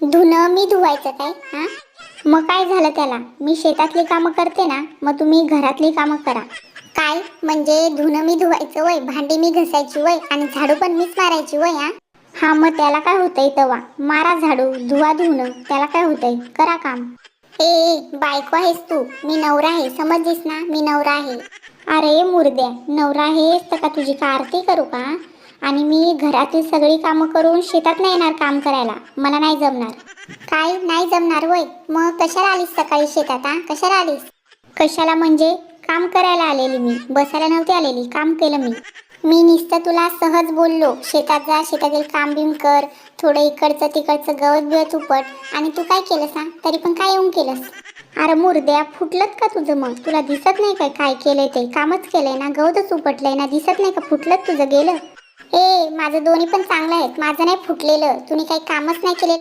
धुणं मी धुवायचं काय? हा, मग काय झालं त्याला? मी शेतातली कामं करते ना, मग तुम्ही घरातली कामं करा. काय म्हणजे धुणं मी धुवायचं वय, भांडी मी घासायची वय आणि झाडू पण मीच मारायची वय? हा हा, मग त्याला काय होतंय तवा? मारा झाडू, धुवा धुणं, त्याला काय होतंय? करा काम. ए बायको आहेस तू, मी नवरा आहे, समजलीस ना? मी नवरा आहे. अरे मुर्द्या, नवरा आहेस तर का तुझी का आरती करू का? आणि मी घरातील सगळी कामं करून शेतात नाही येणार काम करायला, मला नाही जमणार. काय नाही जमणार वय? मग कशाला आलीस सकाळी शेतात? हा, कशाला आलीस? कशाला म्हणजे? काम करायला आलेली मी, बसायला नव्हती आलेली, काम केलं मी. मी नुसतं तुला सहज बोललो, शेतात जा, शेतातील काम बिम कर, थोडं इकडचं तिकडचं गवत बिवत उपट, आणि तू काय केलं सांग? तरी पण काय येऊन केलंस? अरे मुर्द्या, फुटलत का तुझं? मग तुला दिसत नाही काय काय केलंय ते? कामच केलंय ना, गवतच उपटलंय ना, दिसत नाही का फुटलत तुझं गेलं? ए माझं दोन्ही पण चांगलं आहेत, माझं नाही फुटलेलं, तुम्ही काही कामच नाही केलेलं.